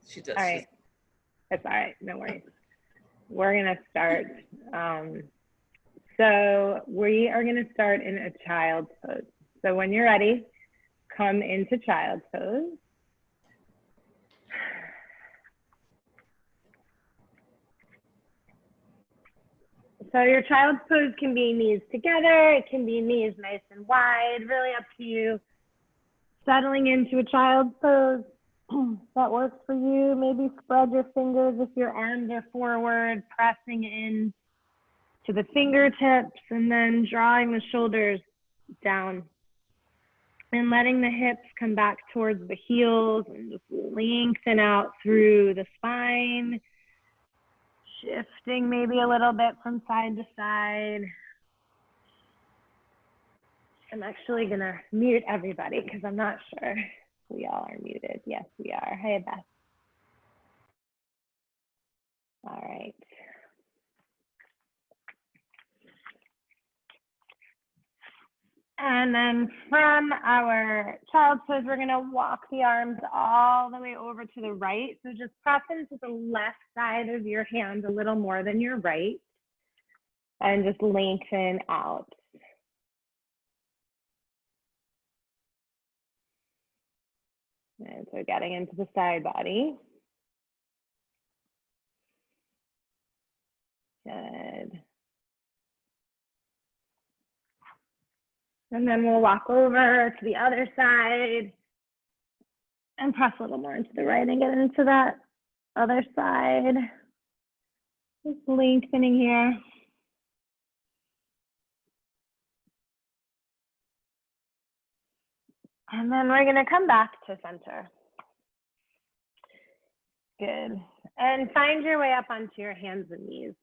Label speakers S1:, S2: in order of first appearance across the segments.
S1: She does.
S2: All right. It's all right. No worries. We're going to start. So we are going to start in a child's pose. So when you're ready, come into child's pose. So your child's pose can be knees together. It can be knees nice and wide, really up to you. Settling into a child's pose that works for you. Maybe spread your fingers if your arms are forward, pressing in to the fingertips and then drawing the shoulders down and letting the hips come back towards the heels and just lengthen out through the spine. Shifting maybe a little bit from side to side. I'm actually gonna mute everybody because I'm not sure we all are muted. Yes, we are. Hey, Beth. All right. And then from our child's pose, we're gonna walk the arms all the way over to the right. So just press into the left side of your hand a little more than your right and just lengthen out. And so getting into the side body. Good. And then we'll walk over to the other side and press a little more into the right and get into that other side. Just lengthening here. And then we're going to come back to center. Good. And find your way up onto your hands and knees.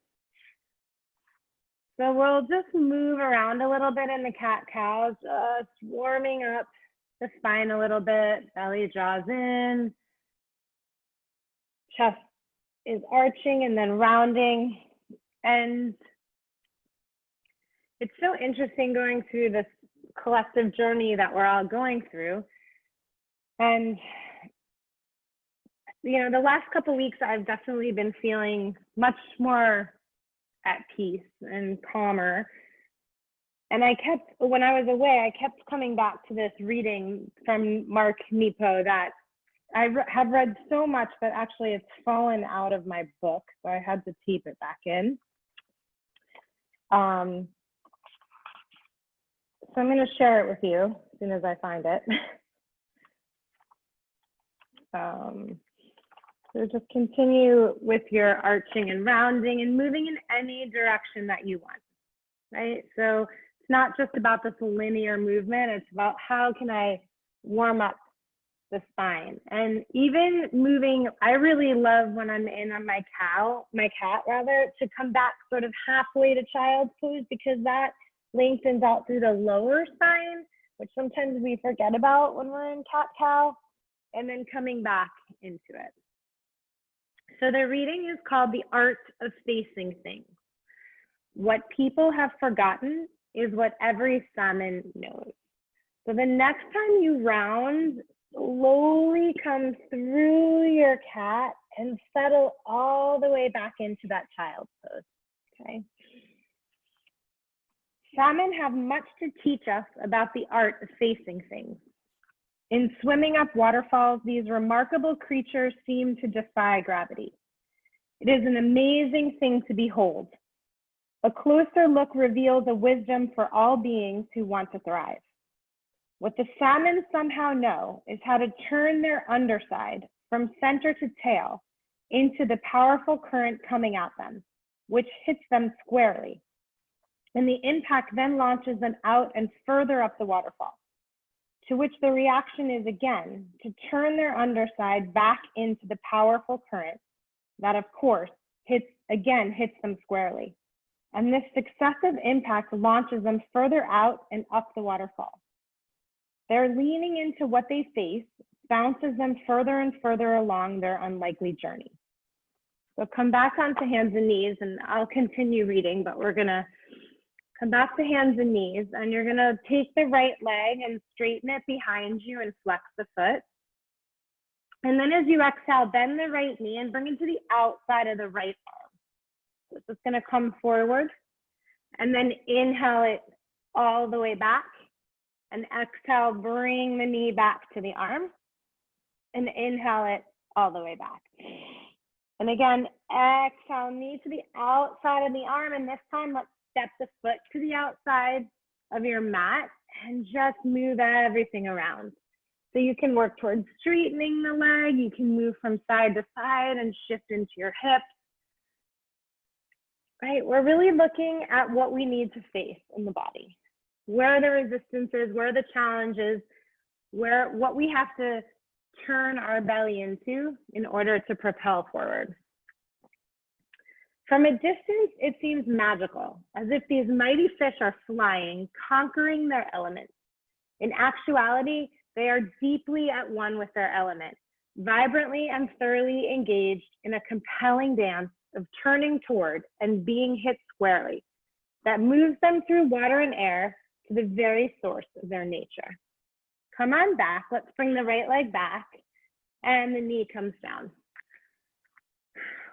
S2: So we'll just move around a little bit in the cat-cow, just warming up the spine a little bit. Belly draws in. Chest is arching and then rounding. And it's so interesting going through this collective journey that we're all going through. And, you know, the last couple of weeks, I've definitely been feeling much more at peace and calmer. And I kept, when I was away, I kept coming back to this reading from Mark Nepo that I have read so much, but actually it's fallen out of my book. So I had to keep it back in. So I'm going to share it with you as soon as I find it. So just continue with your arching and rounding and moving in any direction that you want, right? So it's not just about this linear movement, it's about how can I warm up the spine. And even moving, I really love when I'm in on my cat rather, to come back sort of halfway to child's pose because that lengthens out through the lower spine, which sometimes we forget about when we're in cat-cow, and then coming back into it. So the reading is called The Art of Facing Things. What people have forgotten is what every salmon knows. So the next time you round, slowly come through your cat and settle all the way back into that child's pose, okay? Salmon have much to teach us about the art of facing things. In swimming up waterfalls, these remarkable creatures seem to defy gravity. It is an amazing thing to behold. A closer look reveals a wisdom for all beings who want to thrive. What the salmon somehow know is how to turn their underside from center to tail into the powerful current coming at them, which hits them squarely. And the impact then launches them out and further up the waterfall, to which the reaction is again to turn their underside back into the powerful current that, of course, hits them squarely. And this successive impact launches them further out and up the waterfall. Their leaning into what they face bounces them further and further along their unlikely journey. So come back onto hands and knees, and I'll continue reading, but we're gonna come back to hands and knees, and you're gonna take the right leg and straighten it behind you and flex the foot. And then as you exhale, bend the right knee and bring it to the outside of the right arm. So it's just gonna come forward. And then inhale it all the way back. And exhale, bring the knee back to the arm. And inhale it all the way back. And again, exhale, knee to the outside of the arm. And this time, let's step the foot to the outside of your mat and just move everything around. So you can work towards straightening the leg. You can move from side to side and shift into your hips. Right? We're really looking at what we need to face in the body. Where are the resistances? Where are the challenges? What we have to turn our belly into in order to propel forward. From a distance, it seems magical, as if these mighty fish are flying, conquering their element. In actuality, they are deeply at one with their element, vibrantly and thoroughly engaged in a compelling dance of turning toward and being hit squarely that moves them through water and air to the very source of their nature. Come on back. Let's bring the right leg back and the knee comes down.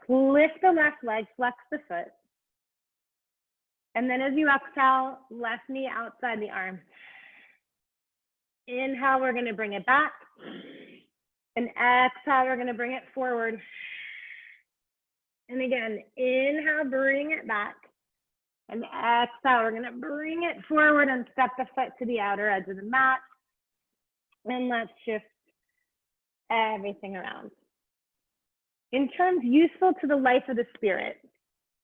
S2: Lift the left leg, flex the foot. And then as you exhale, left knee outside the arm. Inhale, we're going to bring it back. And exhale, we're going to bring it forward. And again, inhale, bring it back. And exhale, we're going to bring it forward and step the foot to the outer edge of the mat. And let's shift everything around. In terms useful to the life of the spirit,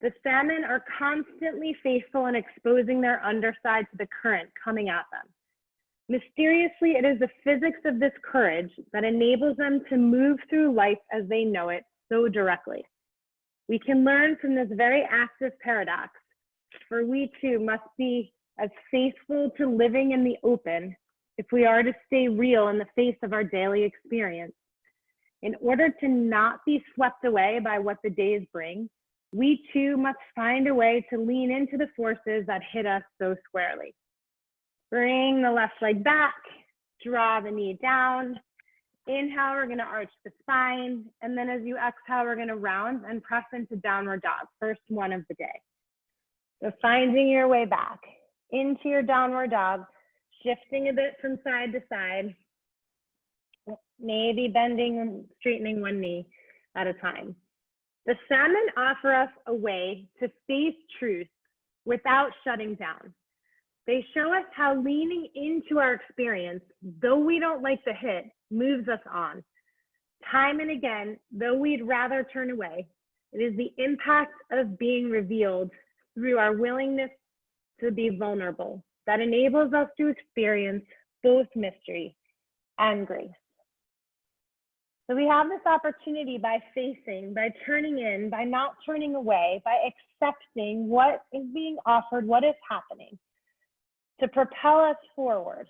S2: the salmon are constantly faithful in exposing their underside to the current coming at them. Mysteriously, it is the physics of this courage that enables them to move through life as they know it so directly. We can learn from this very active paradox, for we too must be as faithful to living in the open if we are to stay real in the face of our daily experience. In order to not be swept away by what the days bring, we too must find a way to lean into the forces that hit us so squarely. Bring the left leg back, draw the knee down. Inhale, we're going to arch the spine. And then as you exhale, we're going to round and press into downward dog, first one of the day. So finding your way back into your downward dog, shifting a bit from side to side, maybe bending and straightening one knee at a time. The salmon offer us a way to face truth without shutting down. They show us how leaning into our experience, though we don't like the hit, moves us on. Time and again, though we'd rather turn away, it is the impact of being revealed through our willingness to be vulnerable that enables us to experience both mystery and grace. So we have this opportunity by facing, by turning in, by not turning away, by accepting what is being offered, what is happening, to propel us forward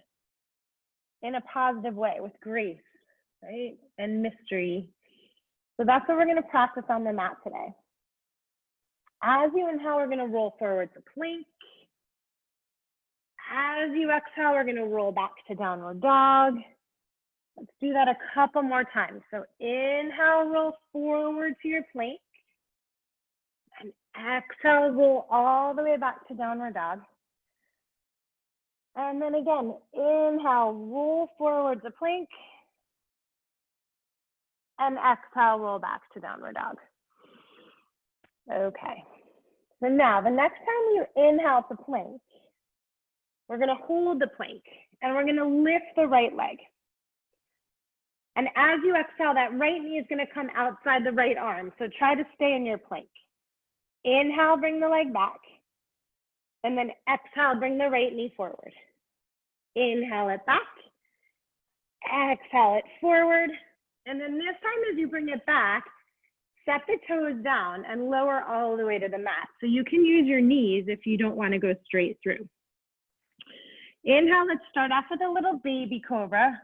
S2: in a positive way with grace, right? And mystery. So that's what we're going to practice on the mat today. As you inhale, we're going to roll forward to plank. As you exhale, we're going to roll back to downward dog. Let's do that a couple more times. So inhale, roll forward to your plank. And exhale, roll all the way back to downward dog. And then again, inhale, roll forward to plank. And exhale, roll back to downward dog. Okay. So now, the next time you inhale to plank, we're going to hold the plank. And we're going to lift the right leg. And as you exhale, that right knee is going to come outside the right arm. So try to stay in your plank. Inhale, bring the leg back. And then exhale, bring the right knee forward. Inhale it back. Exhale it forward. And then this time as you bring it back, set the toes down and lower all the way to the mat. So you can use your knees if you don't want to go straight through. Inhale, let's start off with a little baby cobra.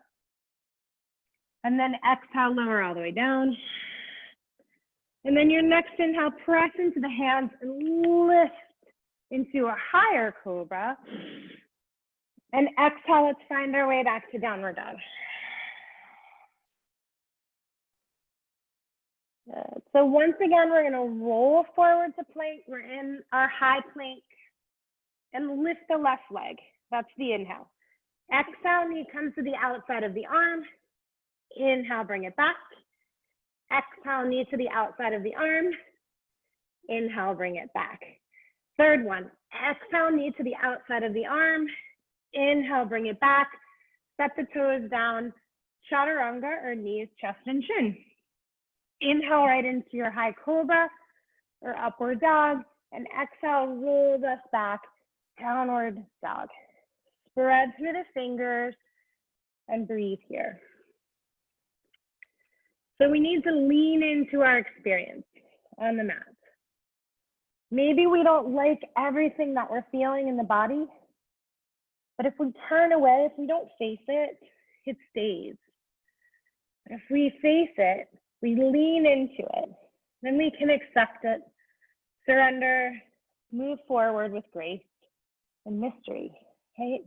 S2: And then exhale, lower all the way down. And then your next inhale, press into the hands and lift into a higher cobra. And exhale, let's find our way back to downward dog. Good. So once again, we're going to roll forward to plank. We're in our high plank and lift the left leg. That's the inhale. Exhale, knee comes to the outside of the arm. Inhale, bring it back. Exhale, knee to the outside of the arm. Inhale, bring it back. Third one, exhale, knee to the outside of the arm. Inhale, bring it back. Set the toes down. Chaturanga or knees, chest, and chin. Inhale right into your high cobra or upward dog. And exhale, roll us back, downward dog. Spread through the fingers and breathe here. So we need to lean into our experience on the mat. Maybe we don't like everything that we're feeling in the body, but if we turn away, if we don't face it, it stays. If we face it, we lean into it, then we can accept it, surrender, move forward with grace and mystery, right?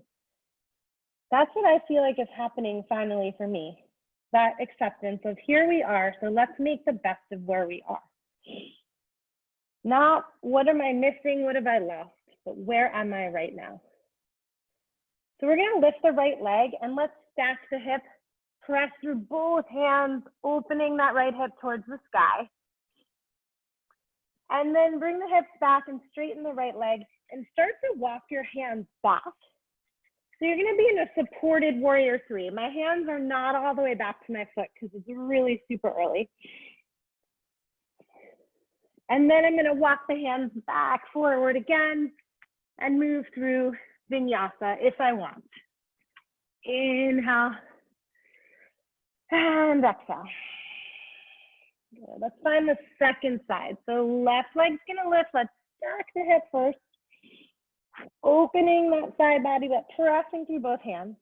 S2: That's what I feel like is happening finally for me, that acceptance of here we are, so let's make the best of where we are. Not what am I missing, what have I lost, but where am I right now? So we're gonna lift the right leg and let's stack the hip, press through both hands, opening that right hip towards the sky. And then bring the hips back and straighten the right leg and start to walk your hands back. So you're gonna be in a supported warrior three. My hands are not all the way back to my foot because it's really super early. And then I'm gonna walk the hands back forward again and move through vinyasa if I want. Inhale and exhale. Good. Let's find the second side. So left leg's gonna lift. Let's stack the hip first. Opening that side body, but pressing through both hands.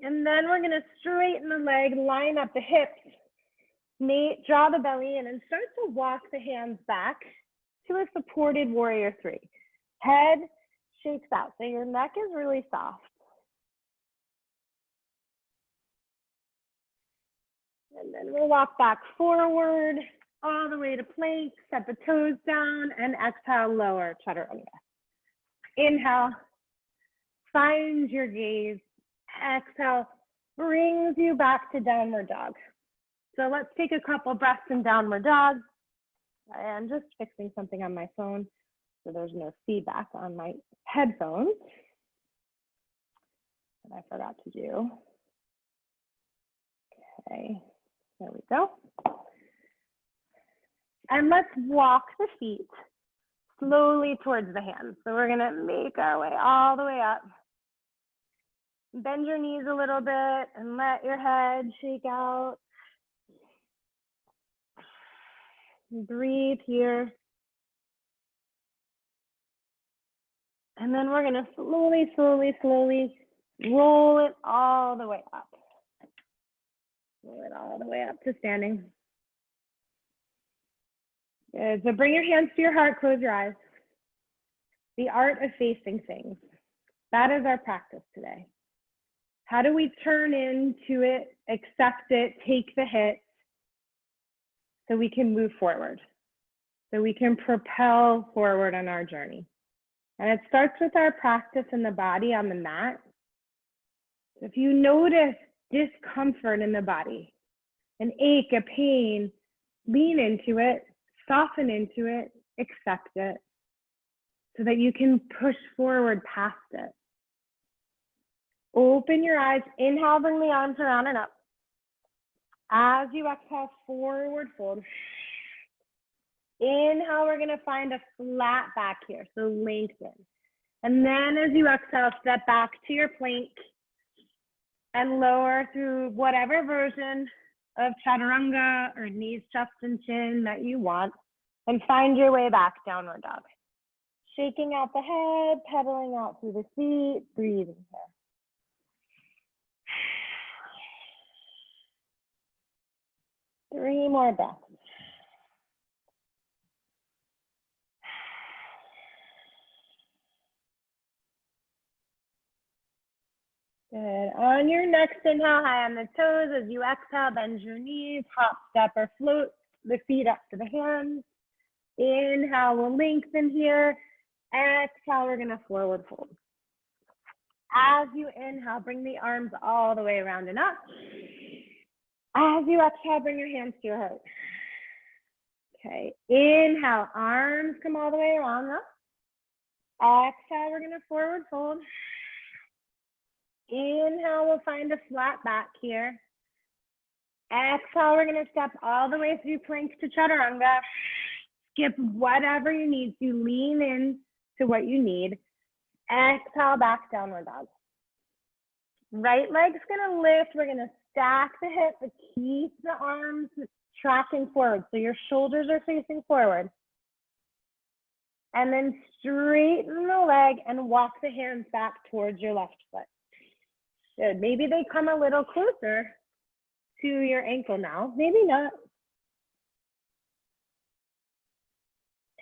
S2: And then we're gonna straighten the leg, line up the hips. Nate, draw the belly in and start to walk the hands back to a supported warrior three. Head shakes out, so your neck is really soft. And then we'll walk back forward, all the way to plank, set the toes down, and exhale, lower chaturanga. Inhale, find your gaze. Exhale, brings you back to downward dog. So let's take a couple breaths in downward dog. I'm just fixing something on my phone so there's no feedback on my headphones that I forgot to do. Okay, there we go. And let's walk the feet slowly towards the hands. So we're gonna make our way all the way up. Bend your knees a little bit and let your head shake out. Breathe here. And then we're gonna slowly, slowly, slowly roll it all the way up. Roll it all the way up to standing. Good. So bring your hands to your heart, close your eyes. The art of facing things. That is our practice today. How do we turn into it, accept it, take the hit, so we can move forward, so we can propel forward on our journey? And it starts with our practice in the body on the mat. So if you notice discomfort in the body, an ache, a pain, lean into it, soften into it, accept it, so that you can push forward past it. Open your eyes, inhale, bring the arms around and up. As you exhale, forward fold. Inhale, we're gonna find a flat back here, so lengthen. And then as you exhale, step back to your plank and lower through whatever version of chaturanga or knees, chest, and chin that you want, and find your way back, downward dog. Shaking out the head, pedaling out through the feet, breathing here. Three more breaths. Good. On your next inhale, high on the toes. As you exhale, bend your knees, hop, step, or float the feet up to the hands. Inhale, we'll lengthen here. Exhale, we're gonna forward fold. As you inhale, bring the arms all the way around and up. As you exhale, bring your hands to your heart. Okay, inhale, arms come all the way around up. Exhale, we're gonna forward fold. Inhale, we'll find a flat back here. Exhale, we're gonna step all the way through plank to chaturanga. Skip whatever you need to, lean in to what you need. Exhale, back downward dog. Right leg's gonna lift. We're gonna stack the hip, but keep the arms tracking forward. So your shoulders are facing forward. And then straighten the leg and walk the hands back towards your left foot. Good. Maybe they come a little closer to your ankle now. Maybe not.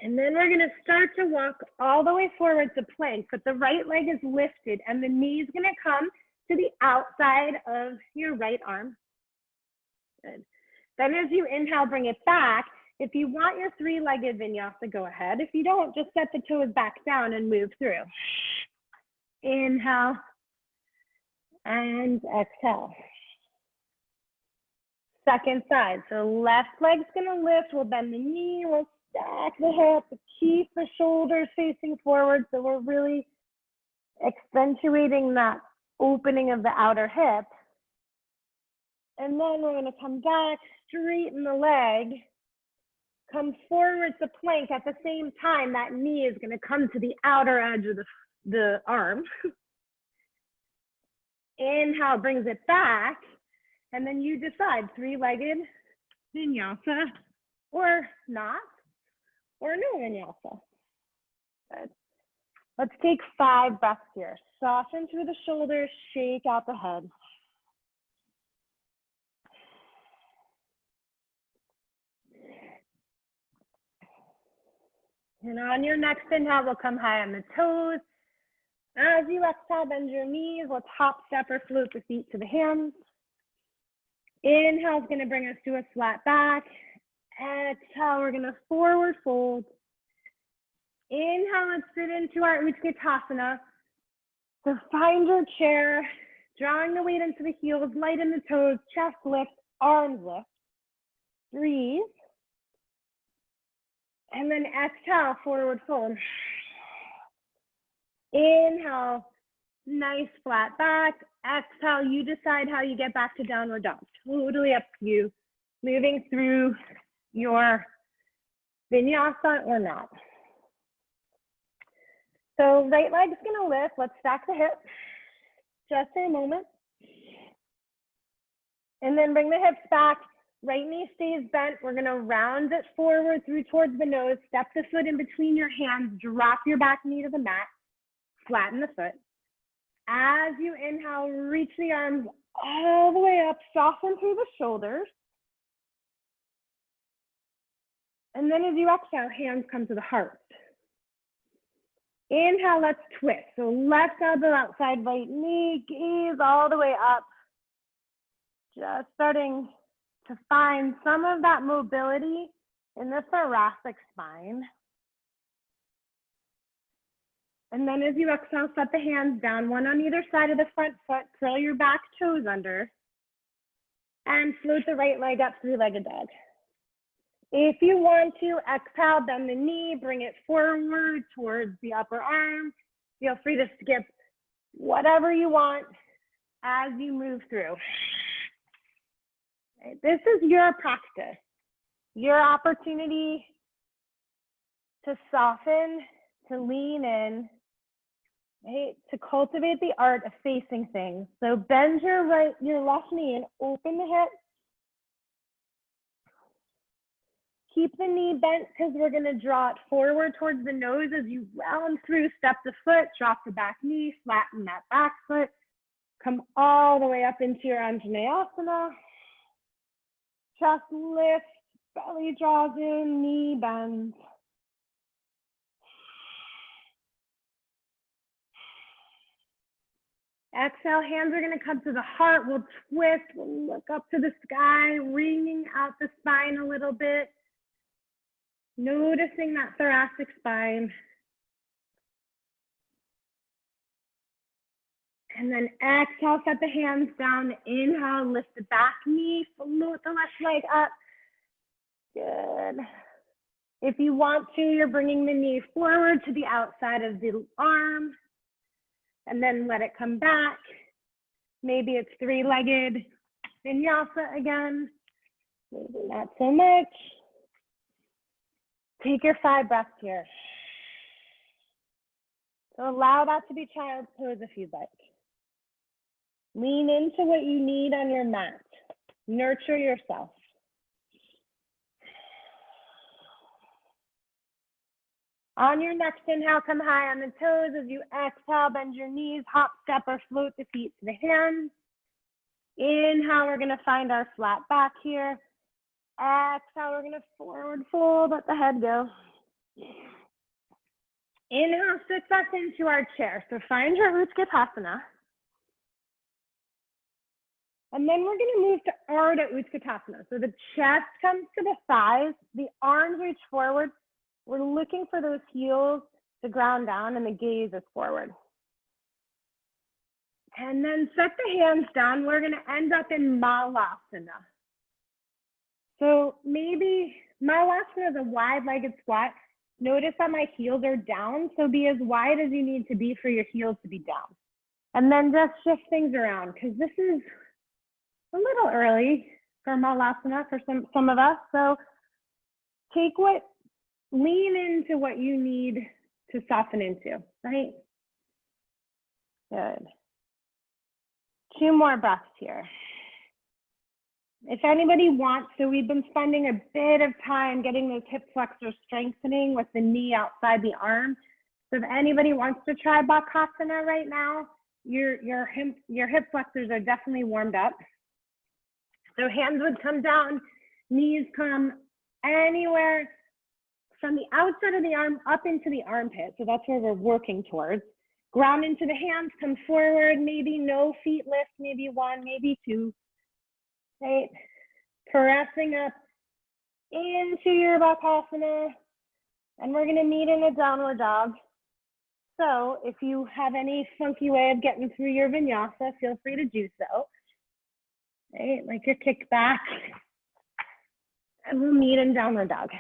S2: And then we're gonna start to walk all the way forward to plank, but the right leg is lifted and the knee is gonna come to the outside of your right arm. Good. Then as you inhale, bring it back. If you want your three-legged vinyasa, go ahead. If you don't, just set the toes back down and move through. Inhale and exhale. Second side, so left leg's gonna lift, we'll bend the knee, we'll stack the hip, keep the shoulders facing forward, so we're really accentuating that opening of the outer hip. And then we're gonna come back, straighten the leg, come forward to plank. At the same time, that knee is gonna come to the outer edge of the arm. Inhale brings it back, and then you decide three-legged vinyasa or not, or no vinyasa. Good. Let's take 5 breaths here. Soften through the shoulders, shake out the head. And on your next inhale, we'll come high on the toes. As you exhale, bend your knees. Let's hop, step, or float the feet to the hands. Inhale is going to bring us to a flat back. Exhale, we're going to forward fold. Inhale, let's sit into our Utkatasana. So find your chair, drawing the weight into the heels, lighten the toes, chest lift, arms lift. Breathe. And then exhale, forward fold. Inhale, nice flat back. Exhale, you decide how you get back to downward dog. Totally up to you. Moving through your vinyasa or not. So right leg's gonna lift. Let's stack the hips just for a moment. And then bring the hips back. Right knee stays bent. We're gonna round it forward through towards the nose. Step the foot in between your hands. Drop your back knee to the mat. Flatten the foot. As you inhale, reach the arms all the way up. Soften through the shoulders. And then as you exhale, hands come to the heart. Inhale, let's twist. So left elbow outside right knee, gaze all the way up. Just starting to find some of that mobility in the thoracic spine. And then as you exhale, set the hands down, one on either side of the front foot, curl your back toes under, and float the right leg up, three-legged dog. If you want to, exhale, bend the knee, bring it forward towards the upper arm. Feel free to skip whatever you want as you move through. This is your practice, your opportunity to soften, to lean in, right? To cultivate the art of facing things. So bend your left knee and open the hip. Keep the knee bent because we're going to draw it forward towards the nose as you round through, step the foot, drop the back knee, flatten that back foot. Come all the way up into your Anjaneyasana. Chest lifts, belly draws in, knee bends. Exhale, hands are gonna come to the heart. We'll twist, we'll look up to the sky, wringing out the spine a little bit. Noticing that thoracic spine. And then exhale, set the hands down. Inhale, lift the back knee, float the left leg up. Good. If you want to, you're bringing the knee forward to the outside of the arm. And then let it come back. Maybe it's three-legged vinyasa again. Maybe not so much. Take your 5 breaths here. So allow that to be child's pose if you'd like. Lean into what you need on your mat. Nurture yourself. On your next inhale, come high on the toes. As you exhale, bend your knees, hop, step, or float the feet to the hands. Inhale, we're gonna find our flat back here. Exhale, we're gonna forward fold, let the head go. Inhale, sit back into our chair. So find your Utkatasana. And then we're gonna move to Ardha Utkatasana. So the chest comes to the thighs, the arms reach forward. We're looking for those heels to ground down and the gaze is forward. And then set the hands down. We're gonna end up in Malasana. So maybe Malasana is a wide-legged squat. Notice that my heels are down, so be as wide as you need to be for your heels to be down. And then just shift things around, because this is a little early for Malasana for some of us. So lean into what you need to soften into, right? Good. 2 more breaths here. If anybody wants to, we've been spending a bit of time getting those hip flexors strengthening with the knee outside the arm. So if anybody wants to try Bakasana right now, your hip flexors are definitely warmed up. So hands would come down, knees come anywhere from the outside of the arm up into the armpit. So that's where we're working towards. Ground into the hands, come forward, maybe no feet lift, maybe 1, maybe 2. Right? Pressing up into your Bakasana. And we're gonna meet in a downward dog. So if you have any funky way of getting through your vinyasa, feel free to do so. Right? Like your kick back. And we'll meet in downward dog.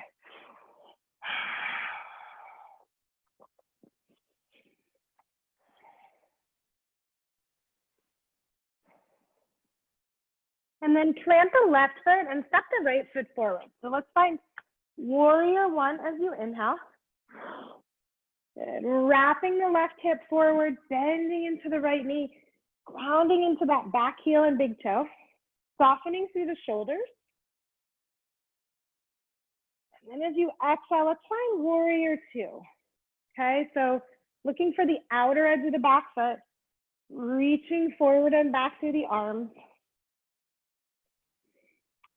S2: And then plant the left foot and step the right foot forward. So let's find warrior 1 as you inhale. Good. Wrapping the left hip forward, bending into the right knee, grounding into that back heel and big toe, softening through the shoulders. And then as you exhale, let's find warrior 2. Okay, so looking for the outer edge of the back foot, reaching forward and back through the arms.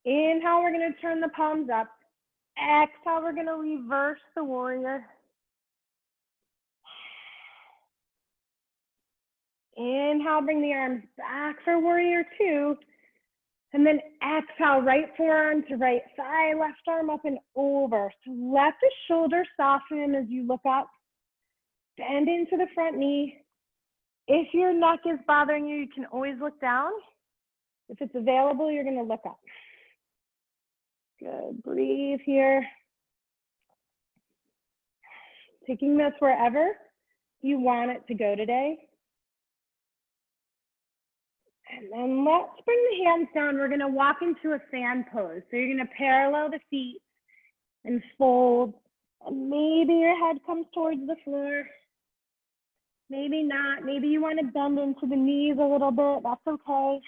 S2: Inhale, we're gonna turn the palms up. Exhale, we're gonna reverse the warrior. Inhale, bring the arms back for warrior 2. And then exhale, right forearm to right thigh, left arm up and over. So let the shoulder soften as you look up. Bend into the front knee. If your neck is bothering you, you can always look down. If it's available, you're gonna look up. Good, breathe here. Taking this wherever you want it to go today. And then let's bring the hands down. We're gonna walk into a fan pose. So you're gonna parallel the feet and fold. And maybe your head comes towards the floor. Maybe not. Maybe you wanna bend into the knees a little bit. That's okay.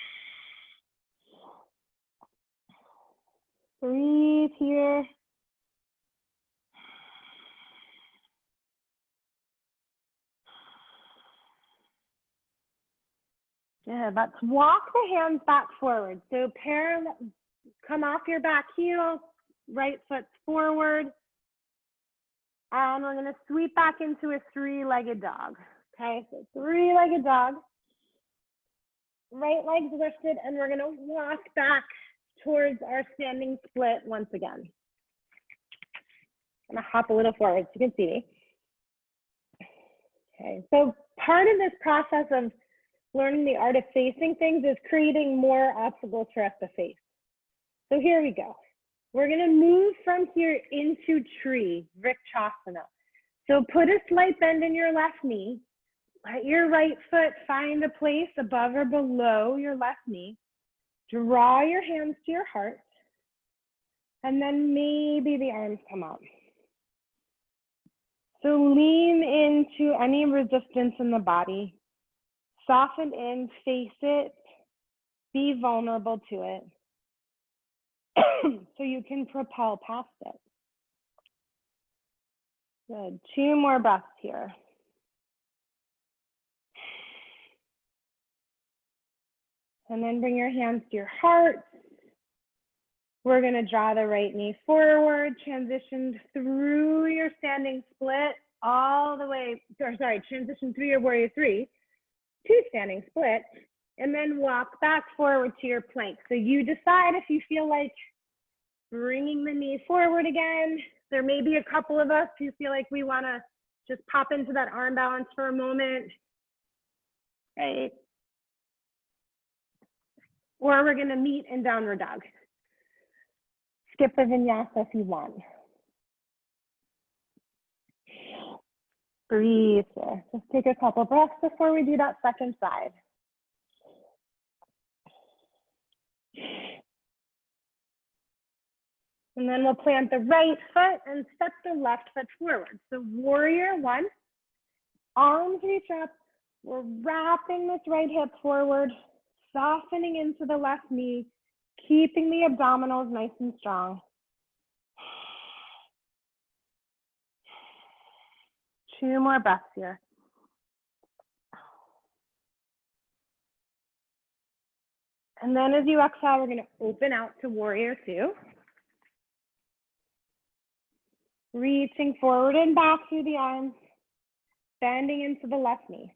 S2: Breathe here. Good. Let's walk the hands back forward. So parallel, come off your back heel, right foot forward. And we're gonna sweep back into a 3-legged dog. Okay, so 3-legged dog. right leg's lifted, and we're gonna walk back towards our standing split once again. I'm gonna hop a little forward so you can see me. Okay, so part of this process of learning the art of facing things is creating more obstacles for us to face. So here we go. We're gonna move from here into tree, Vrikshasana. So put a slight bend in your left knee. Let your right foot find a place above or below your left knee. Draw your hands to your heart. And then maybe the arms come up. So lean into any resistance in the body. Soften in, face it, be vulnerable to it. So you can propel past it. Good, 2 more breaths here. And then bring your hands to your heart. We're gonna draw the right knee forward, transition through your standing split all the way, transition through your warrior 3 to standing split, and then walk back forward to your plank. So you decide if you feel like bringing the knee forward again. There may be a couple of us who feel like we wanna just pop into that arm balance for a moment, right? Or we're gonna meet in downward dog. Skip the vinyasa if you want. Breathe here. Just take a couple breaths before we do that second side. And then we'll plant the right foot and step the left foot forward. So warrior 1, arms reach up. We're wrapping this right hip forward, softening into the left knee, keeping the abdominals nice and strong. 2 more breaths here. And then as you exhale, we're gonna open out to warrior 2. Reaching forward and back through the arms, bending into the left knee.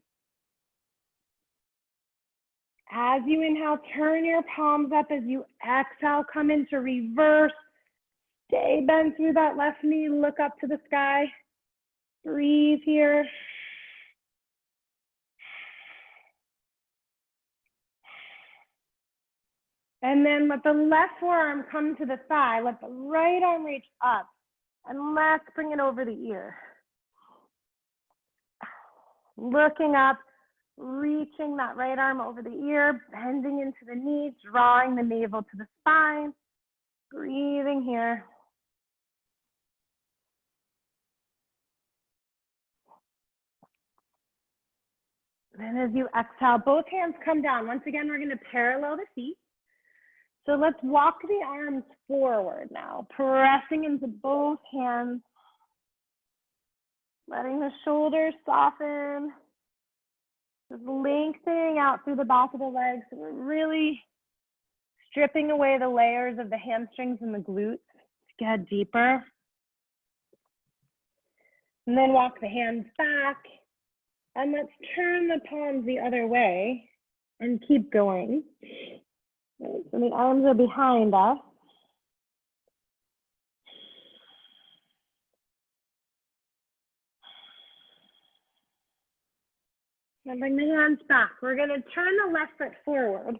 S2: As you inhale, turn your palms up. As you exhale, come into reverse. Stay bent through that left knee, look up to the sky. Breathe here. And then let the left forearm come to the thigh. Let the right arm reach up. And let's bring it over the ear. Looking up, reaching that right arm over the ear, bending into the knee, drawing the navel to the spine. Breathing here. And as you exhale, both hands come down. Once again, we're going to parallel the feet. So let's walk the arms forward now, pressing into both hands, letting the shoulders soften, just lengthening out through the back of the legs. So we're really stripping away the layers of the hamstrings and the glutes to get deeper. And then walk the hands back. And let's turn the palms the other way and keep going. So the arms are behind us. And bring the hands back. We're going to turn the left foot forward.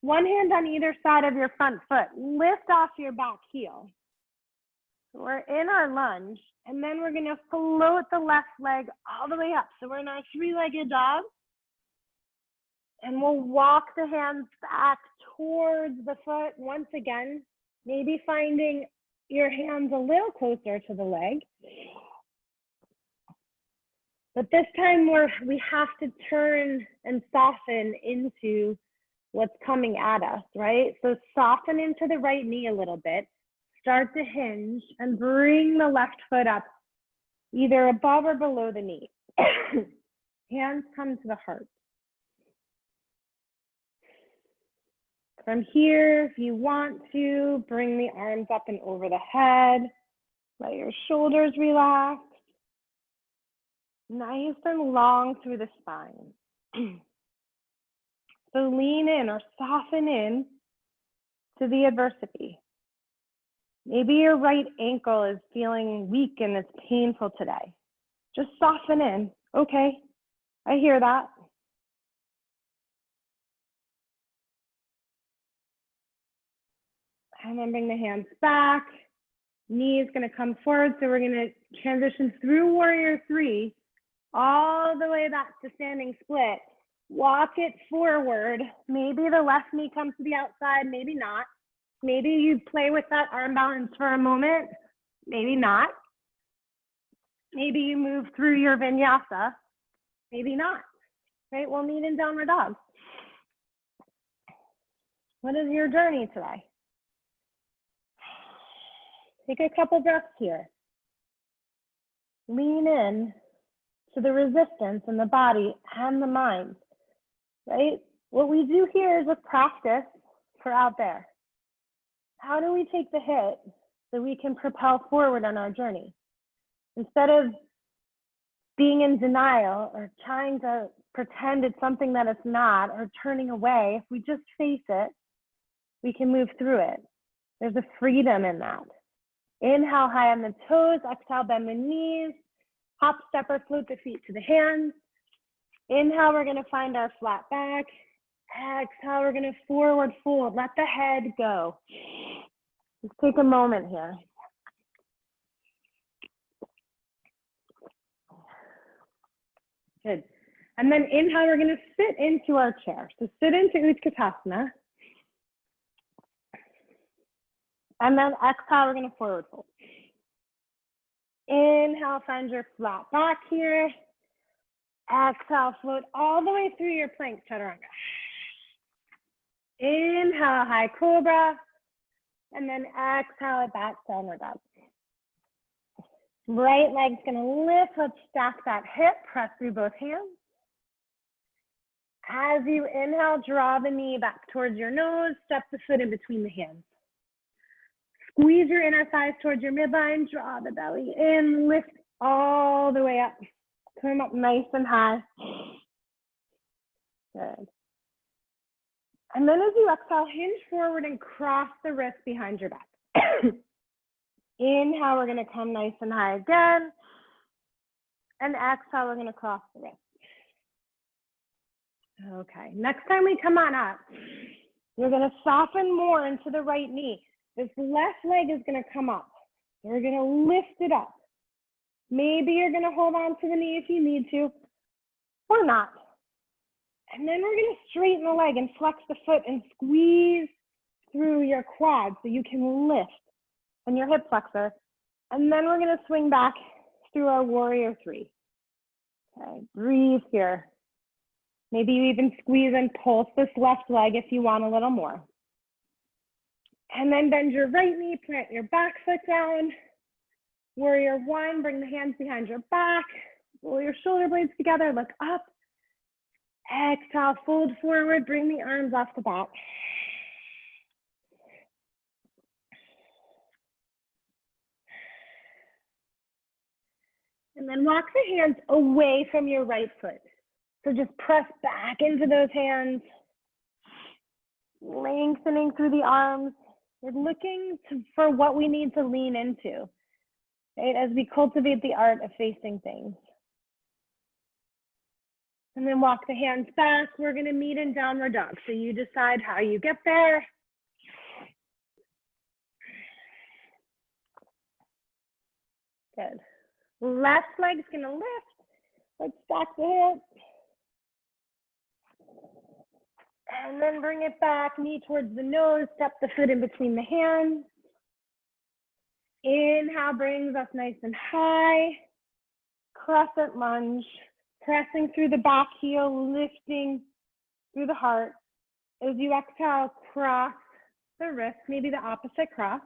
S2: One hand on either side of your front foot. Lift off your back heel. We're in our lunge, and then we're going to float the left leg all the way up. So we're in our 3-legged dog. And we'll walk the hands back towards the foot once again, maybe finding your hands a little closer to the leg. But this time we have to turn and soften into what's coming at us, right? So soften into the right knee a little bit, start to hinge and bring the left foot up, either above or below the knee. Hands come to the heart. From here, if you want to, bring the arms up and over the head. Let your shoulders relax. Nice and long through the spine. So lean in or soften in to the adversity. Maybe your right ankle is feeling weak and it's painful today. Just soften in. Okay, I hear that. And then bring the hands back. Knee is going to come forward. So we're going to transition through warrior three, all the way back to standing split. Walk it forward. Maybe the left knee comes to the outside, maybe not. Maybe you play with that arm balance for a moment, maybe not. Maybe you move through your vinyasa, maybe not. Right? We'll meet in downward dog. What is your journey today? Take a couple breaths here. Lean in to the resistance in the body and the mind, right? What we do here is a practice for out there. How do we take the hit so we can propel forward on our journey? Instead of being in denial or trying to pretend it's something that it's not or turning away, if we just face it, we can move through it. There's a freedom in that. Inhale high on the toes, exhale, bend the knees, hop, step, or float the feet to the hands. Inhale, we're gonna find our flat back. Exhale, we're gonna forward fold, let the head go. Just take a moment here. Good. And then inhale, we're gonna sit into our chair. So sit into Utkatasana. And then exhale, we're gonna forward fold. Inhale, find your flat back here. Exhale, float all the way through your plank chaturanga. Inhale, high cobra. And then exhale it back, downward dog. Right leg's gonna lift, let's stack that hip, press through both hands. As you inhale, draw the knee back towards your nose, step the foot in between the hands. Squeeze your inner thighs towards your midline, draw the belly in, lift all the way up. Come up nice and high. Good. And then as you exhale, hinge forward and cross the wrist behind your back. Inhale, we're gonna come nice and high again. And exhale, we're gonna cross the wrist. Okay, next time we come on up, you're gonna soften more into the right knee. This left leg is gonna come up. We're gonna lift it up. Maybe you're gonna hold on to the knee if you need to, or not. And then we're gonna straighten the leg and flex the foot and squeeze through your quad so you can lift on your hip flexor. And then we're gonna swing back through our warrior three. Okay, breathe here. Maybe you even squeeze and pulse this left leg if you want a little more. And then bend your right knee, plant your back foot down. Warrior one, bring the hands behind your back. Roll your shoulder blades together, look up. Exhale, fold forward, bring the arms off the back. And then walk the hands away from your right foot. So just press back into those hands, lengthening through the arms. We're looking for what we need to lean into, right, as we cultivate the art of facing things. And then walk the hands back. We're gonna meet in downward dog. So you decide how you get there. Good. Left leg's gonna lift. Let's stack the hip. And then bring it back, knee towards the nose, step the foot in between the hands. Inhale brings us nice and high. Crescent lunge, pressing through the back heel, lifting through the heart. As you exhale, cross the wrist, maybe the opposite cross.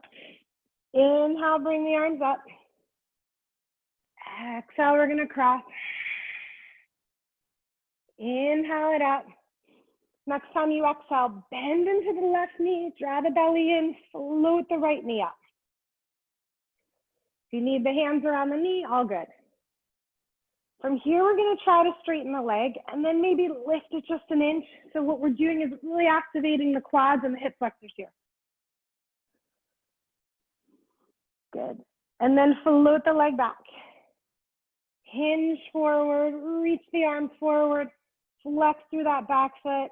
S2: Inhale, bring the arms up. Exhale, we're gonna cross. Inhale it up. Next time you exhale, bend into the left knee, draw the belly in, float the right knee up. If you need the hands around the knee, all good. From here, we're gonna try to straighten the leg and then maybe lift it just an inch. So what we're doing is really activating the quads and the hip flexors here. Good. And then float the leg back. Hinge forward, reach the arms forward, flex through that back foot.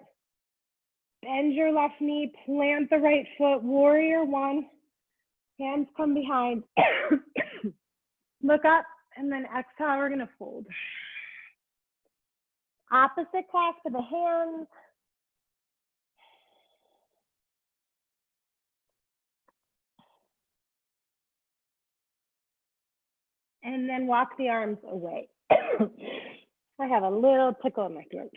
S2: Bend your left knee, plant the right foot, warrior one. Hands come behind. Look up, and then exhale, we're gonna fold. Opposite clasp of the hands. And then walk the arms away. I have a little tickle in my throat.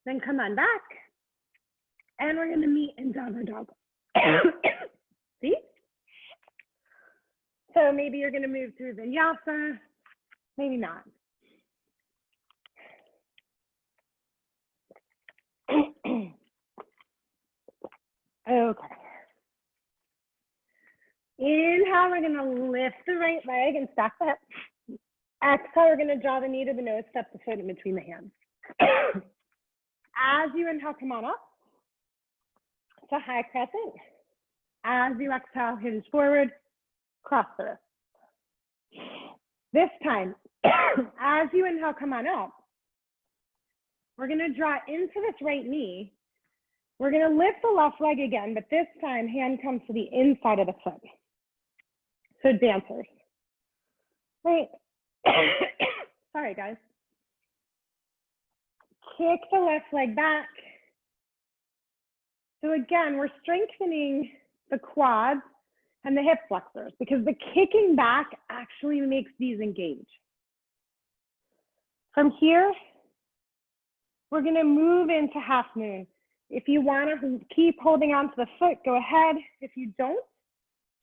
S2: Then come on back. And we're gonna meet in downward dog. See? So maybe you're gonna move through vinyasa, maybe not. Okay. Inhale, we're gonna lift the right leg and stack the hip. Exhale, we're gonna draw the knee to the nose, step the foot in between the hands. As you inhale, come on up to high crescent. As you exhale, hinge forward, cross the wrist. This time, as you inhale, come on up. We're gonna draw into this right knee. We're gonna lift the left leg again, but this time, hand comes to the inside of the foot. So dancers, right? Sorry, guys. Kick the left leg back. So again, we're strengthening the quads and the hip flexors because the kicking back actually makes these engage. From here, we're gonna move into half moon. If you wanna keep holding onto the foot, go ahead. If you don't,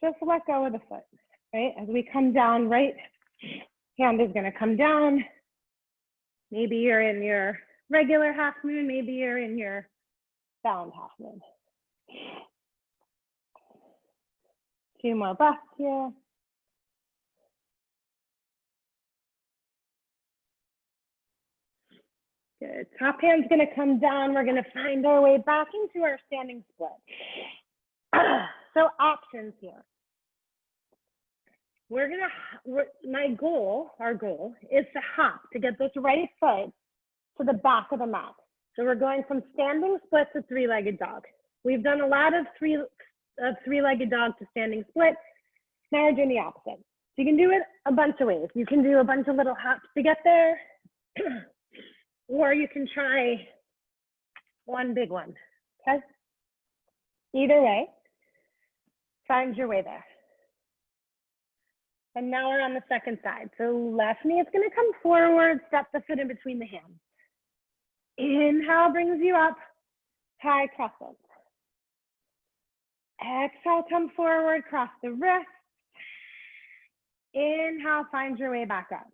S2: just let go of the foot, right? As we come down, right hand is gonna come down. Maybe you're in your regular half moon, maybe you're in your bound half moon. 2 more breaths here. Good. Top hand's gonna come down. We're gonna find our way back into our standing split. So options here. Our goal is to hop, to get this right foot to the back of the mat. So we're going from standing split to three-legged dog. We've done a lot of three-legged dog to standing split. Now we're doing the opposite. So you can do it a bunch of ways. You can do a bunch of little hops to get there, or you can try one big one, okay? Either way, find your way there. And now we're on the second side. So left knee is gonna come forward, step the foot in between the hands. Inhale brings you up, high crescent. Exhale, come forward, cross the wrist. Inhale, find your way back up.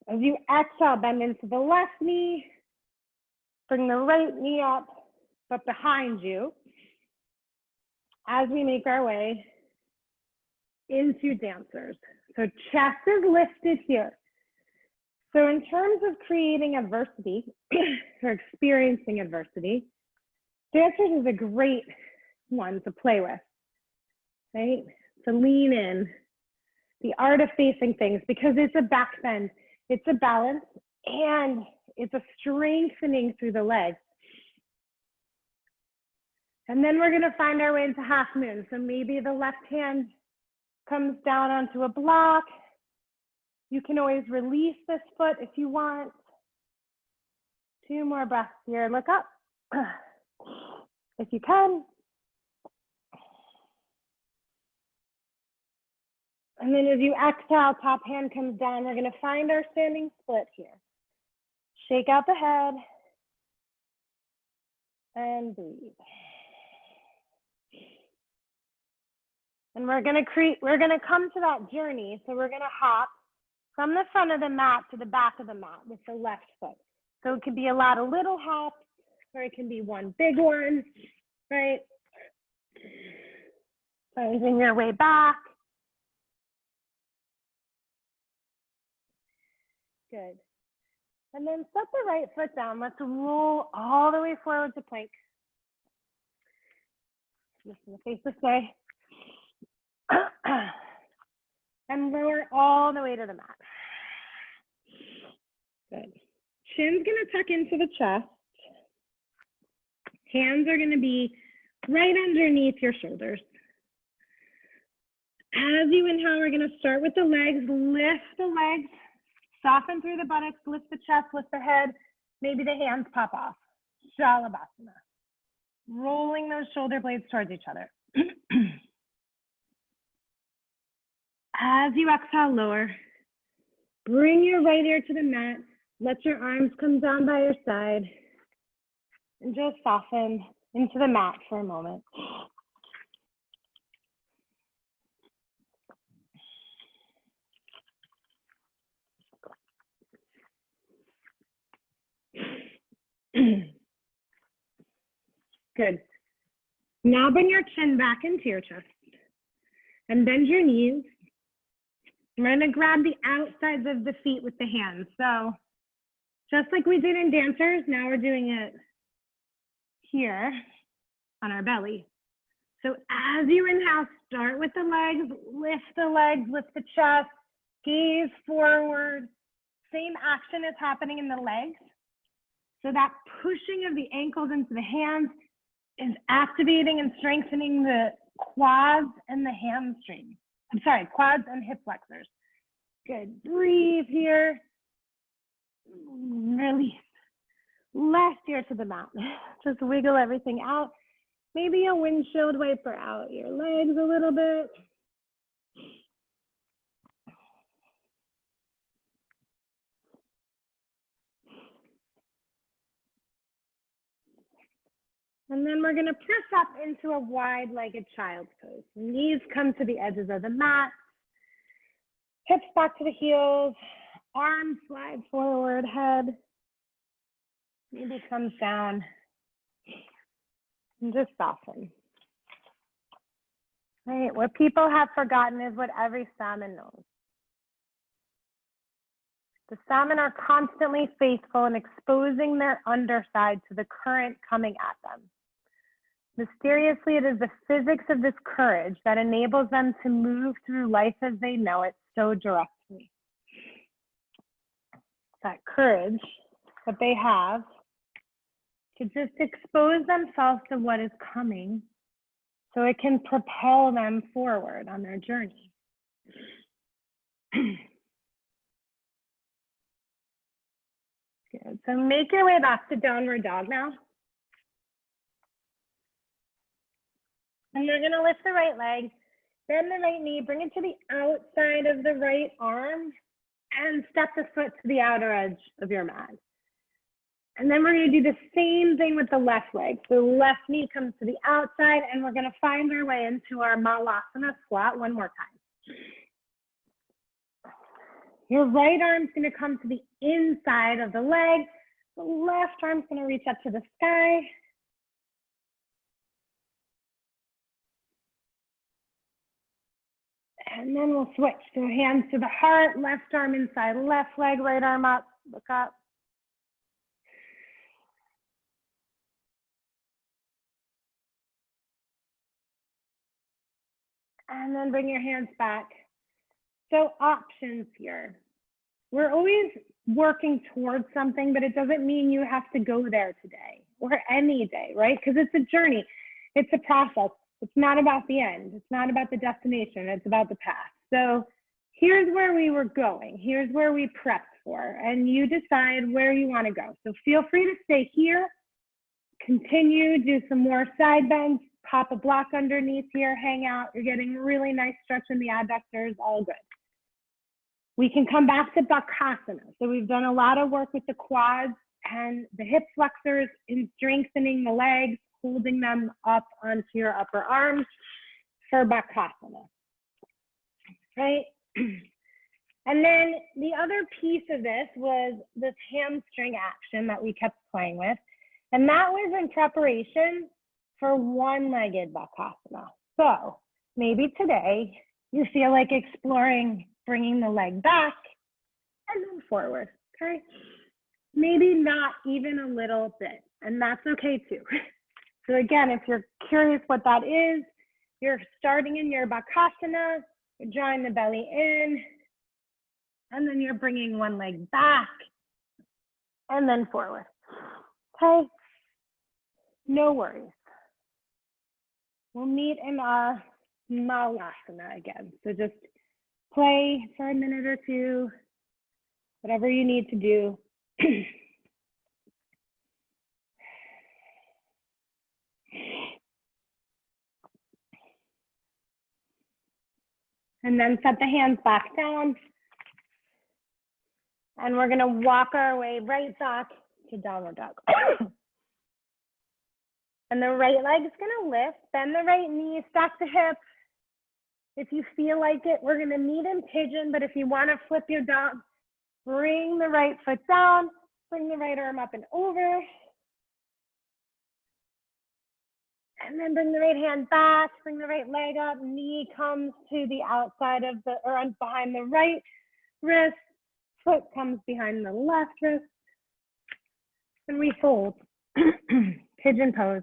S2: As you exhale, bend into the left knee. Bring the right knee up, but behind you. As we make our way into dancers. So chest is lifted here. So in terms of creating adversity or experiencing adversity, dancers is a great one to play with, right? To lean in, the art of facing things, because it's a back bend, it's a balance, and it's a strengthening through the legs. And then we're gonna find our way into half moon. So maybe the left hand comes down onto a block. You can always release this foot if you want. 2 more breaths here, look up. If you can. And then as you exhale, top hand comes down. We're gonna find our standing split here. Shake out the head and breathe. And we're gonna come to that journey. So we're gonna hop from the front of the mat to the back of the mat with the left foot. So it could be a lot of little hops or it can be one big one, right? Finding your way back. Good. And then set the right foot down. Let's roll all the way forward to plank. Just gonna face this way. And lower all the way to the mat. Good. Chin's gonna tuck into the chest. Hands are gonna be right underneath your shoulders. As you inhale, we're gonna start with the legs. Lift the legs, soften through the buttocks, lift the chest, lift the head. Maybe the hands pop off. Shalabhasana. Rolling those shoulder blades towards each other. As you exhale, lower. Bring your right ear to the mat. Let your arms come down by your side. And just soften into the mat for a moment. Good. Now bring your chin back into your chest and bend your knees. We're going to grab the outsides of the feet with the hands. So just like we did in dancers, now we're doing it here on our belly. So as you inhale, start with the legs, lift the chest, gaze forward. Same action is happening in the legs. So that pushing of the ankles into the hands is activating and strengthening the quads and the hamstrings. I'm sorry, quads and hip flexors. Good. Breathe here. Release. Left ear to the mat. Just wiggle everything out. Maybe a windshield wiper out your legs a little bit. And then we're going to press up into a wide-legged child's pose. Knees come to the edges of the mat. Hips back to the heels. Arms slide forward. Head maybe comes down. And just soften. Right. What people have forgotten is what every salmon knows. The salmon are constantly faithful in exposing their underside to the current coming at them. Mysteriously, it is the physics of this courage that enables them to move through life as they know it so directly. That courage that they have to just expose themselves to what is coming so it can propel them forward on their journey. Good. So make your way back to downward dog now. And you're going to lift the right leg, bend the right knee, bring it to the outside of the right arm, and step the foot to the outer edge of your mat. And then we're going to do the same thing with the left leg. So left knee comes to the outside, and we're going to find our way into our Malasana squat one more time. Your right arm's going to come to the inside of the leg. The left arm's going to reach up to the sky. And then we'll switch. So hands to the heart, left arm inside, left leg, right arm up, look up. And then bring your hands back. So options here. We're always working towards something, but it doesn't mean you have to go there today or any day, right? Because it's a journey. It's a process. It's not about the end. It's not about the destination. It's about the path. So here's where we were going. Here's where we prepped for, and you decide where you want to go. So feel free to stay here, continue, do some more side bends, pop a block underneath here, hang out. You're getting really nice stretch in the adductors, all good. We can come back to Bakasana. So we've done a lot of work with the quads and the hip flexors in strengthening the legs, holding them up onto your upper arms for Bakasana, right? And then the other piece of this was this hamstring action that we kept playing with. And that was in preparation for one-legged Bakasana. So maybe today you feel like exploring bringing the leg back and then forward, okay? Maybe not even a little bit, and that's okay too. So again, if you're curious what that is, you're starting in your Bakasana, you're drawing the belly in, and then you're bringing one leg back and then forward, okay? No worries. We'll meet in our Malasana again. So just play for a minute or two, whatever you need to do. And then set the hands back down. And we're gonna walk our way right back to downward dog. And the right leg's gonna lift, bend the right knee, stack the hips. If you feel like it, we're gonna meet in pigeon, but if you wanna flip your dog, bring the right foot down, bring the right arm up and over. And then bring the right hand back, bring the right leg up, knee comes to the outside of the, or behind the right wrist, foot comes behind the left wrist, and we fold, pigeon pose.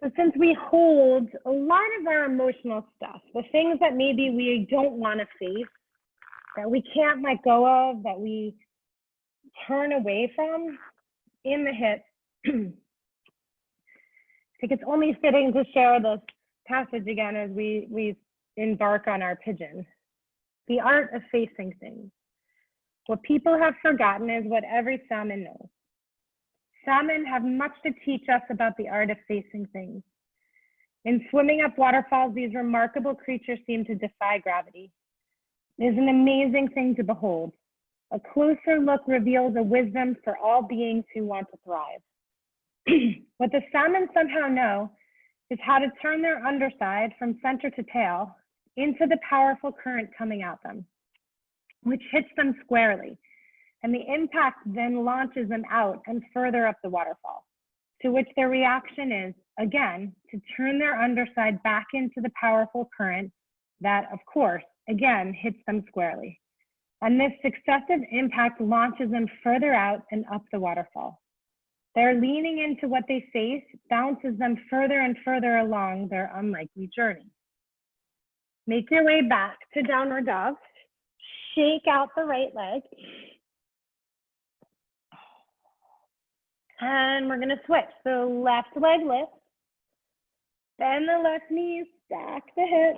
S2: So since we hold a lot of our emotional stuff, the things that maybe we don't want to face, that we can't let go of, that we turn away from in the hip, I think it's only fitting to share this passage again as we embark on our pigeon. The art of facing things. What people have forgotten is what every salmon knows. Salmon have much to teach us about the art of facing things. In swimming up waterfalls, these remarkable creatures seem to defy gravity. It is an amazing thing to behold. A closer look reveals a wisdom for all beings who want to thrive. What the salmon somehow know is how to turn their underside from center to tail into the powerful current coming at them, which hits them squarely. And the impact then launches them out and further up the waterfall, to which their reaction is, again, to turn their underside back into the powerful current that, of course, again, hits them squarely. And this successive impact launches them further out and up the waterfall. Their leaning into what they face bounces them further and further along their unlikely journey. Make your way back to downward dog. Shake out the right leg. And we're gonna switch. So left leg lift, bend the left knee, stack the hip.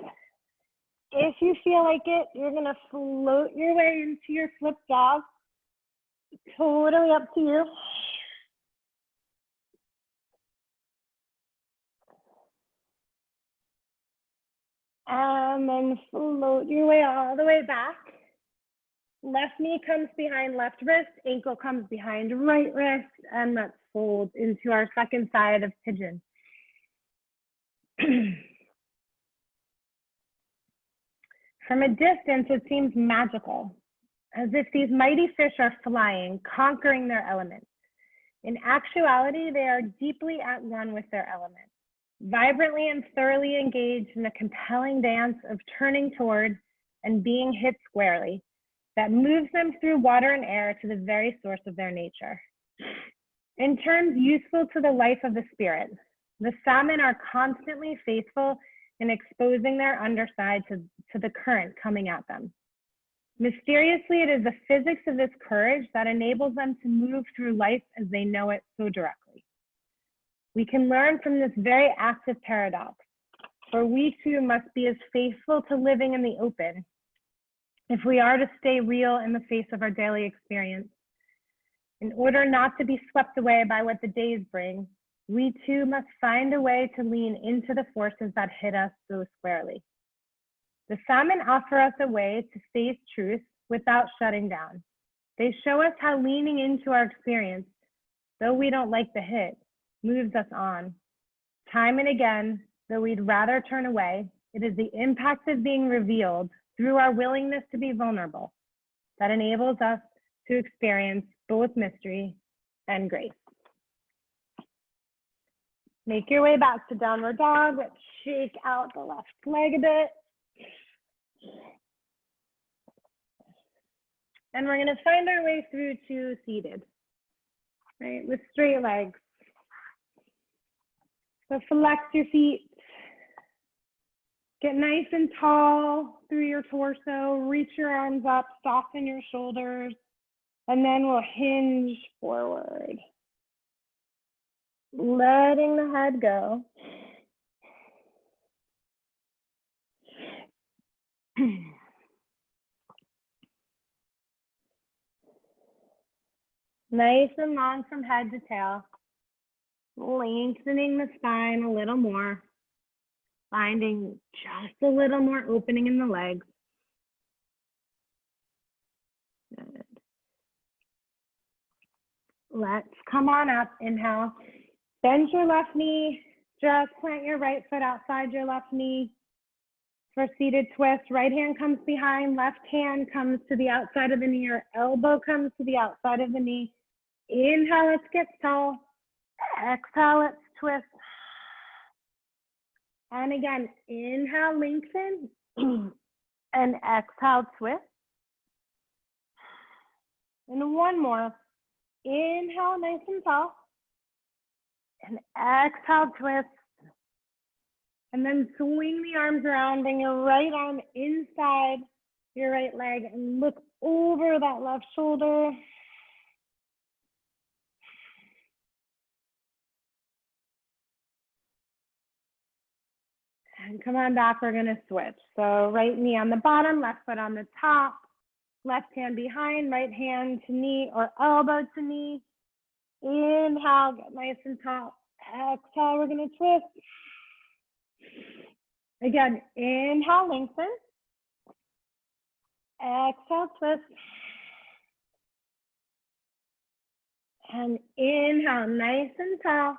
S2: If you feel like it, you're gonna float your way into your flip dog. Totally up to you. And then float your way all the way back. Left knee comes behind left wrist, ankle comes behind right wrist, and let's fold into our second side of pigeon. From a distance, it seems magical, as if these mighty fish are flying, conquering their element. In actuality, they are deeply at one with their element, vibrantly and thoroughly engaged in a compelling dance of turning toward and being hit squarely that moves them through water and air to the very source of their nature. In terms useful to the life of the spirit, the salmon are constantly faithful in exposing their underside to the current coming at them. Mysteriously, it is the physics of this courage that enables them to move through life as they know it so directly. We can learn from this very active paradox, for we too must be as faithful to living in the open if we are to stay real in the face of our daily experience. In order not to be swept away by what the days bring, we too must find a way to lean into the forces that hit us so squarely. The salmon offer us a way to face truth without shutting down. They show us how leaning into our experience, though we don't like the hit, moves us on. Time and again, though we'd rather turn away, it is the impact of being revealed through our willingness to be vulnerable that enables us to experience both mystery and grace. Make your way back to downward dog. Let's shake out the left leg a bit. And we're going to find our way through to seated, right, with straight legs. So flex your feet. Get nice and tall through your torso. Reach your arms up, soften your shoulders, and then we'll hinge forward. Letting the head go. Nice and long from head to tail. Lengthening the spine a little more. Finding just a little more opening in the legs. Good. Let's come on up. Inhale. Bend your left knee. Just plant your right foot outside your left knee. For seated twist, right hand comes behind, left hand comes to the outside of the knee, or elbow comes to the outside of the knee. Inhale, let's get tall. Exhale, let's twist. And again, inhale, lengthen. And exhale, twist. And one more. Inhale, nice and tall. And exhale, twist. And then swing the arms around, bring your right arm inside your right leg and look over that left shoulder. And come on back, we're gonna switch. So right knee on the bottom, left foot on the top, left hand behind, right hand to knee or elbow to knee. Inhale, get nice and tall. Exhale, we're gonna twist. Again, inhale, lengthen. Exhale, twist. And inhale, nice and tall.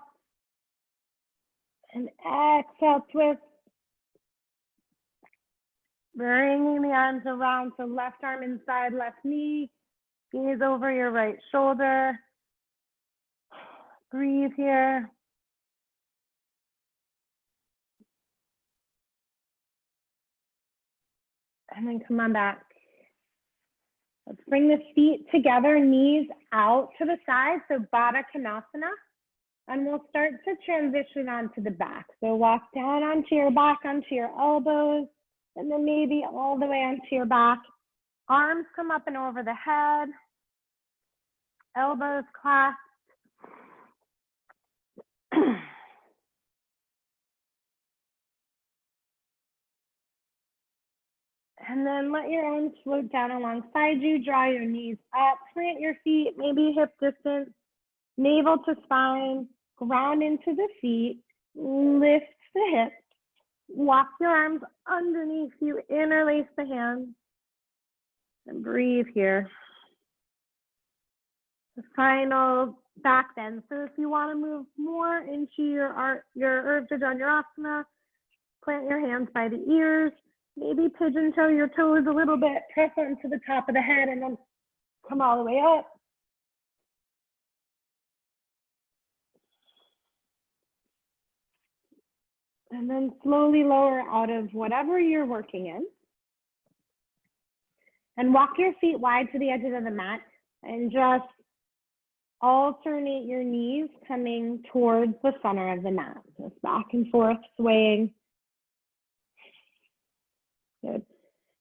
S2: And exhale, twist. Bringing the arms around, so left arm inside, left knee. Gaze over your right shoulder. Breathe here. And then come on back. Let's bring the feet together, knees out to the side, so Baddha Konasana. And we'll start to transition onto the back. So walk down onto your back, onto your elbows, and then maybe all the way onto your back. Arms come up and over the head. Elbows clasped. And then let your arms float down alongside you. Draw your knees up. Plant your feet, maybe hip distance. Navel to spine. Ground into the feet. Lift the hips. Walk your arms underneath you. Interlace the hands. And breathe here. The final back bend. So if you want to move more into your Urdhva Dhanurasana, plant your hands by the ears. Maybe pigeon toe your toes a little bit, press onto the top of the head, and then come all the way up. And then slowly lower out of whatever you're working in. And walk your feet wide to the edges of the mat and just alternate your knees coming towards the center of the mat. Just back and forth, swaying. Good.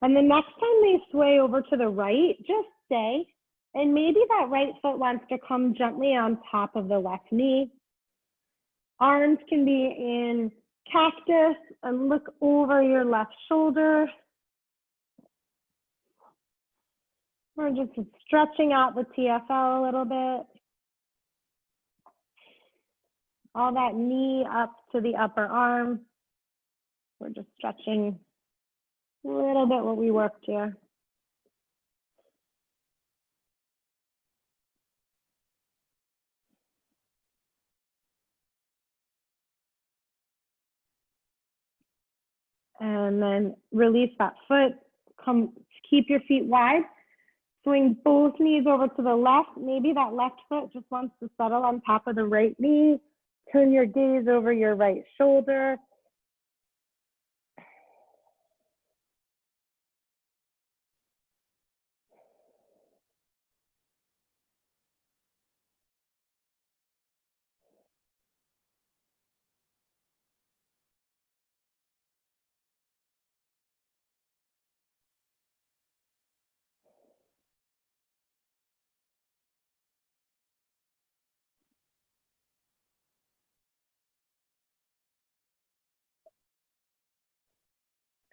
S2: And the next time they sway over to the right, just stay. And maybe that right foot wants to come gently on top of the left knee. Arms can be in cactus and look over your left shoulder. We're just stretching out the TFL a little bit. All that knee up to the upper arm. We're just stretching a little bit what we worked here. And then release that foot. Keep your feet wide. Swing both knees over to the left. Maybe that left foot just wants to settle on top of the right knee. Turn your gaze over your right shoulder.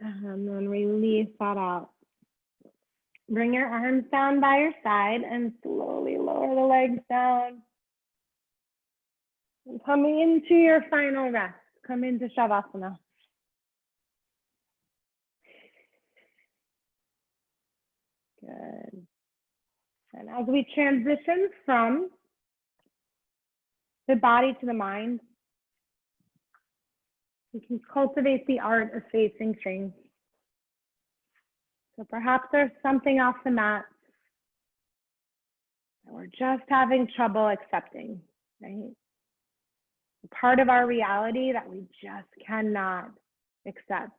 S2: And then release that out. Bring your arms down by your side and slowly lower the legs down. And coming into your final rest, come into Shavasana. Good. And as we transition from the body to the mind, we can cultivate the art of facing things. So perhaps there's something off the mat that we're just having trouble accepting, right? A part of our reality that we just cannot accept.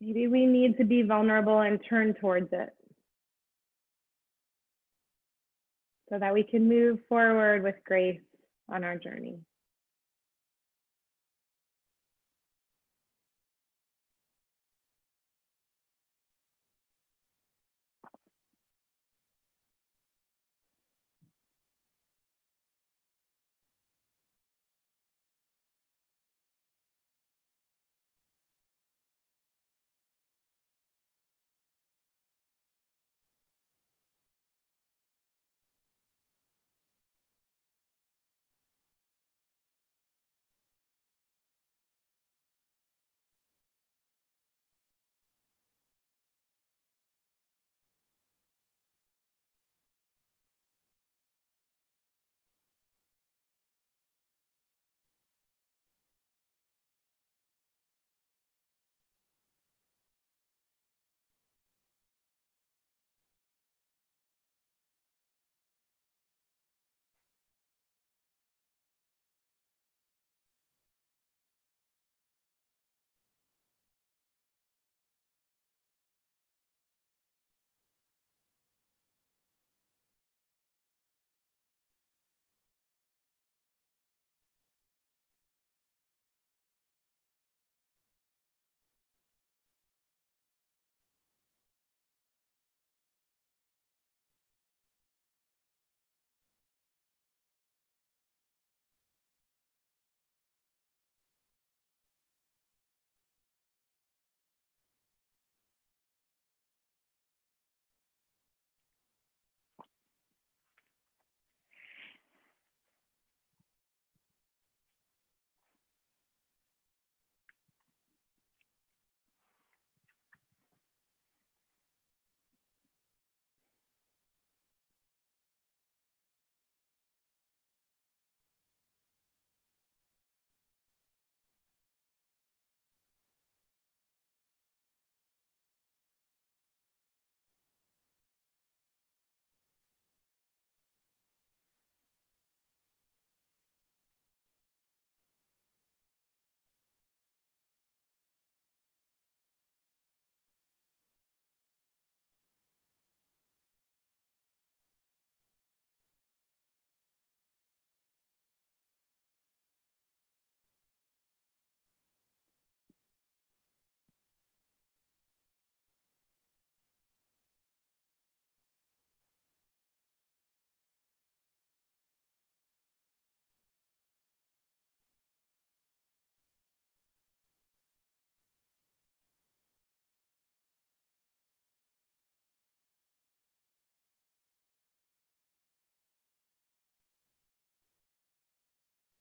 S2: Maybe we need to be vulnerable and turn towards it so that we can move forward with grace on our journey.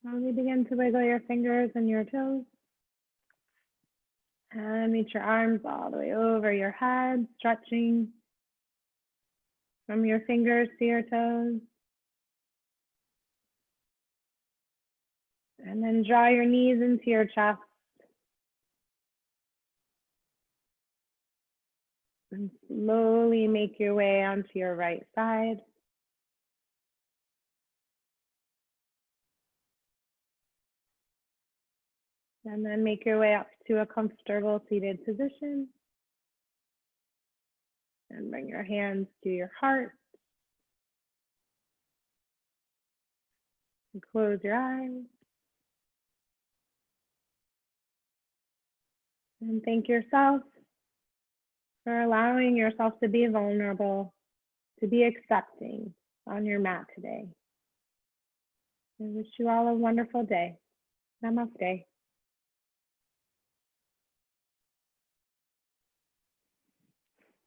S2: Slowly begin to wiggle your fingers and your toes. And reach your arms all the way over your head, stretching from your fingers to your toes. And then draw your knees into your chest. And slowly make your way onto your right side. And then make your way up to a comfortable seated position. And bring your hands to your heart. And close your eyes. And thank yourself for allowing yourself to be vulnerable, to be accepting on your mat today. I wish you all a wonderful day. Namaste.